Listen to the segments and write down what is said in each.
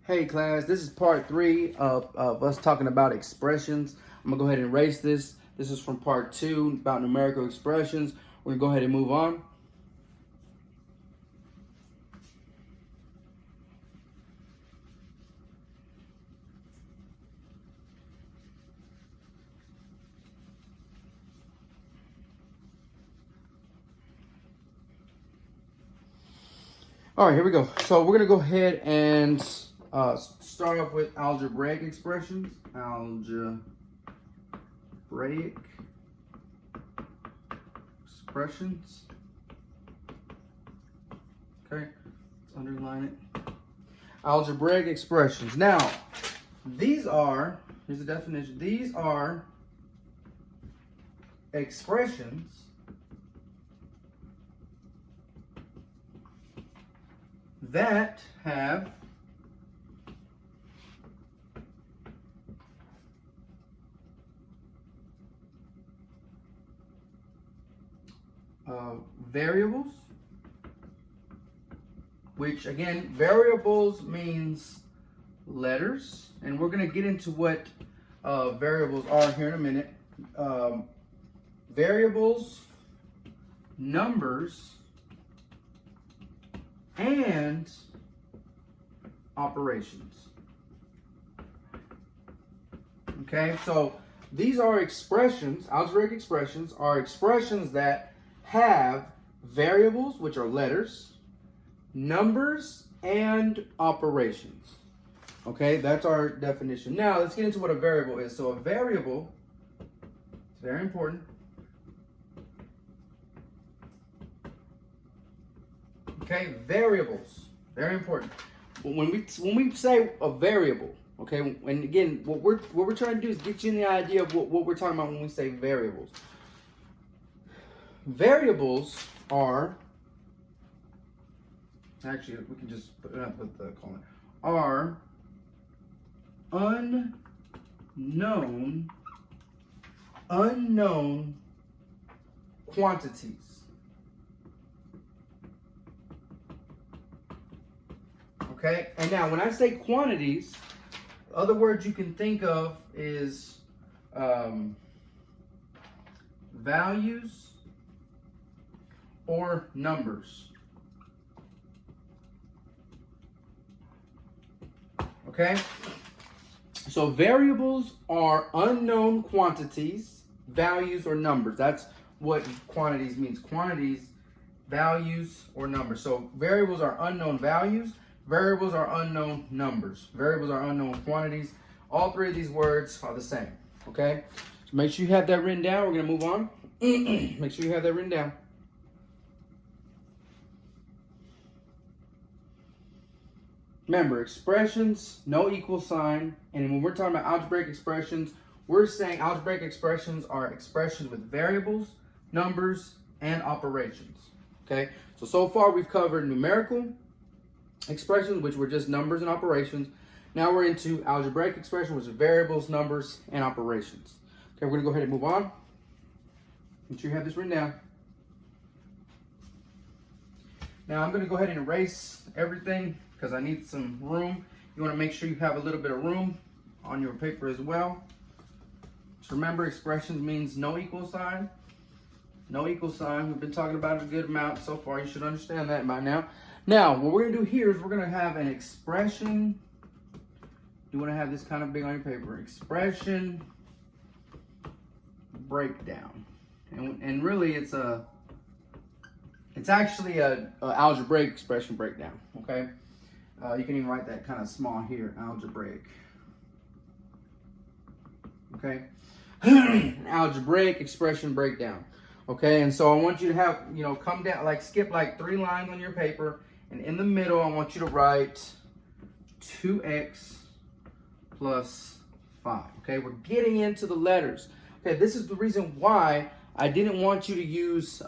Hey class, this is part 3 of us talking about expressions. I'm gonna go ahead and erase this. This is from part 2 about numerical expressions. We're gonna go ahead and move on. All right, here we go. So we're gonna go ahead and start off with algebraic expressions. Algebraic expressions. Okay, let's underline it. Algebraic expressions. Now, here's the definition. These are expressions that have variables, which again, variables means letters, and we're going to get into what variables are here in a minute. Variables, numbers, and operations. Okay, so these are expressions. Algebraic expressions are expressions that have variables, which are letters, numbers, and operations. Okay, that's our definition. Now let's get into what a variable is. So a variable is very important. Okay, variables, very important. When we say a variable, okay, and again, what we're trying to do is get you in the idea of what we're talking about when we say variables. Variables are, actually, we can just put it up with the colon, are unknown quantities. Okay, and now when I say quantities, other words you can think of is values or numbers. Okay, so variables are unknown quantities, values, or numbers. That's what quantities means. Quantities, values, or numbers. So variables are unknown values. Variables are unknown numbers. Variables are unknown quantities. All three of these words are the same. Okay? So make sure you have that written down. We're going to move on. Make sure you have that written down. Remember, expressions, no equal sign. And when we're talking about algebraic expressions, we're saying algebraic expressions are expressions with variables, numbers, and operations. Okay? So far we've covered numerical expressions, which were just numbers and operations. Now we're into algebraic expressions, which are variables, numbers, and operations. Okay, we're going to go ahead and move on. Make sure you have this written down. Now I'm going to go ahead and erase everything because I need some room. You want to make sure you have a little bit of room on your paper as well. Just remember, expressions means no equal sign. No equal sign. We've been talking about it a good amount so far. You should understand that by now. Now, what we're going to do here is we're going to have an expression. You want to have this kind of big on your paper. Expression breakdown. And really, it's actually a algebraic expression breakdown. Okay, you can even write that kind of small here. Algebraic. Okay, algebraic expression breakdown. Okay, and so I want you to have, come down, skip 3 lines on your paper. And in the middle, I want you to write 2x plus 5. Okay, we're getting into the letters. Okay, this is the reason why I didn't want you to use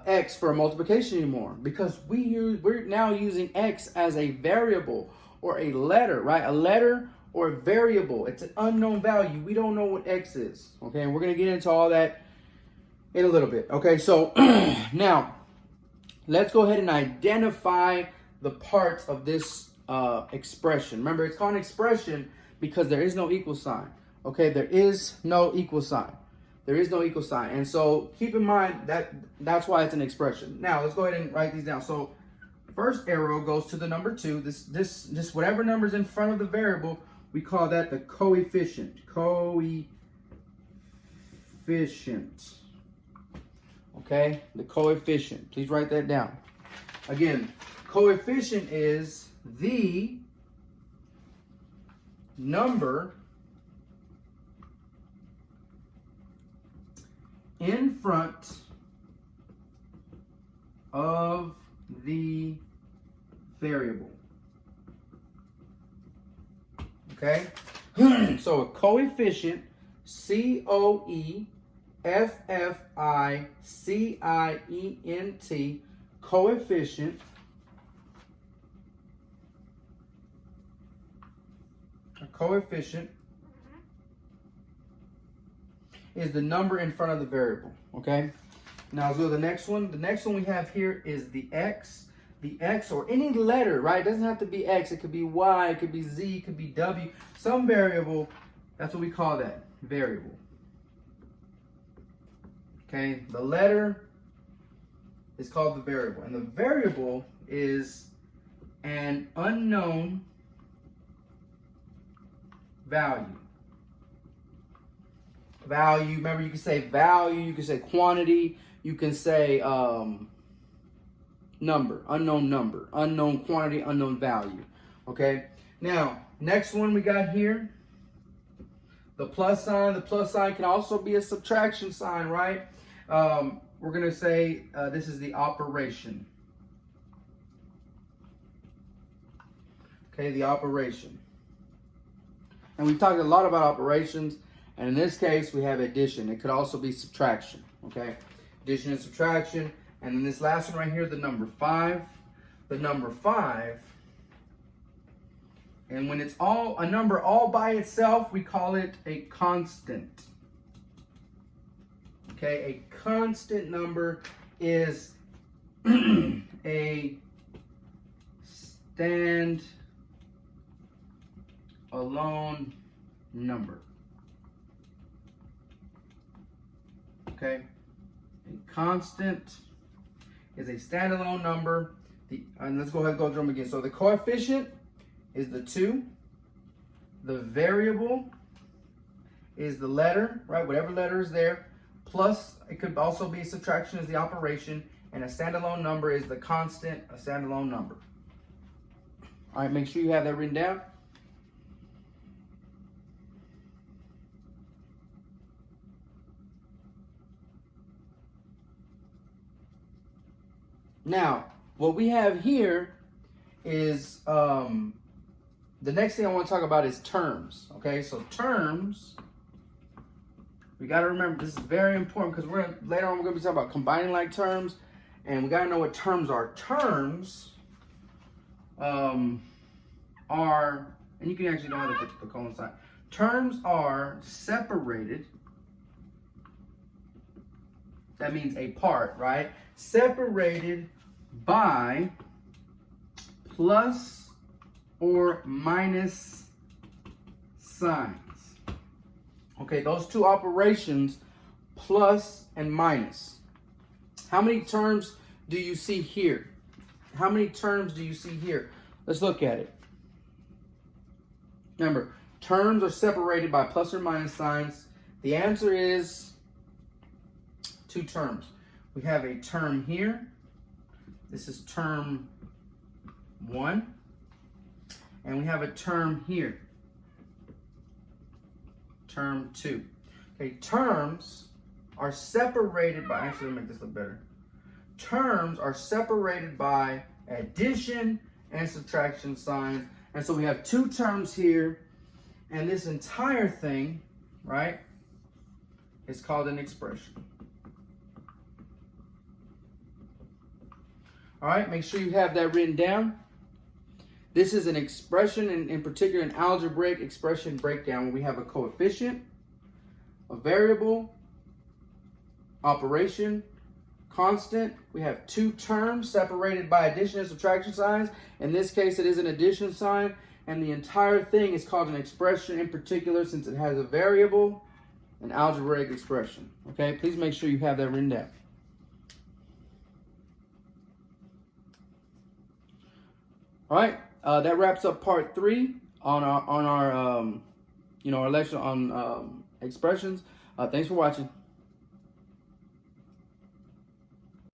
x for a multiplication anymore. Because we're now using x as a variable or a letter, right? A letter or a variable. It's an unknown value. We don't know what x is. Okay, and we're going to get into all that in a little bit. Okay, so now let's go ahead and identify the parts of this expression. Remember, it's called an expression because there is no equal sign. Okay, there is no equal sign. There is no equal sign. And so keep in mind that that's why it's an expression. Now, let's go ahead and write these down. So first arrow goes to the number 2. This whatever number's in front of the variable, we call that the coefficient. Coefficient. Okay, the coefficient. Please write that down. Again, coefficient is the number in front of the variable. Okay? So a coefficient, C-O-E-F-F-I-C-I-E-N-T, coefficient, a coefficient is the number in front of the variable. Okay? Now let's go to the next one. The next one we have here is the x. The x, or any letter, right? It doesn't have to be x. It could be y, it could be z, it could be w. Some variable, that's what we call that, variable. Okay, the letter is called the variable. And the variable is an unknown value. Value, remember, you can say value, you can say quantity, you can say number, unknown quantity, unknown value. Okay, now next one we got here, the plus sign. The plus sign can also be a subtraction sign, right? We're gonna say this is the operation. Okay, the operation. And we've talked a lot about operations, and in this case we have addition. It could also be subtraction. Okay, addition and subtraction. And then this last one right here, the number 5. The number 5. And when it's a number all by itself, we call it a constant. Okay, a constant number is a stand-alone number. Okay, a constant is a standalone number. And let's go ahead and go through them again. So the coefficient is the 2. The variable is the letter, right? Whatever letter is there. Plus, it could also be subtraction is the operation. And a standalone number is the constant, a standalone number. All right, make sure you have that written down. Now, what we have here is the next thing I want to talk about is terms. Okay, so terms, we got to remember this is very important because later on we're going to be talking about combining like terms, and we got to know what terms are. Terms are, and you can actually know how to put the colon sign. Terms are separated. That means a part, right? Separated by plus or minus signs. Okay, those two operations, plus and minus. How many terms do you see here? How many terms do you see here? Let's look at it. Remember, terms are separated by plus or minus signs. The answer is 2 terms. We have a term here. This is term 1. And we have a term here. Term 2. Okay, terms are separated by, actually let me make this look better. Terms are separated by addition and subtraction signs. And so we have 2 terms here. And this entire thing, right, is called an expression. All right, make sure you have that written down. This is an expression, in particular an algebraic expression breakdown, where we have a coefficient, a variable, operation, constant. We have two terms separated by addition and subtraction signs. In this case, it is an addition sign. And the entire thing is called an expression in particular since it has a variable, an algebraic expression. Okay, please make sure you have that written down. All right, that wraps up part 3 on our our lesson on expressions. Thanks for watching.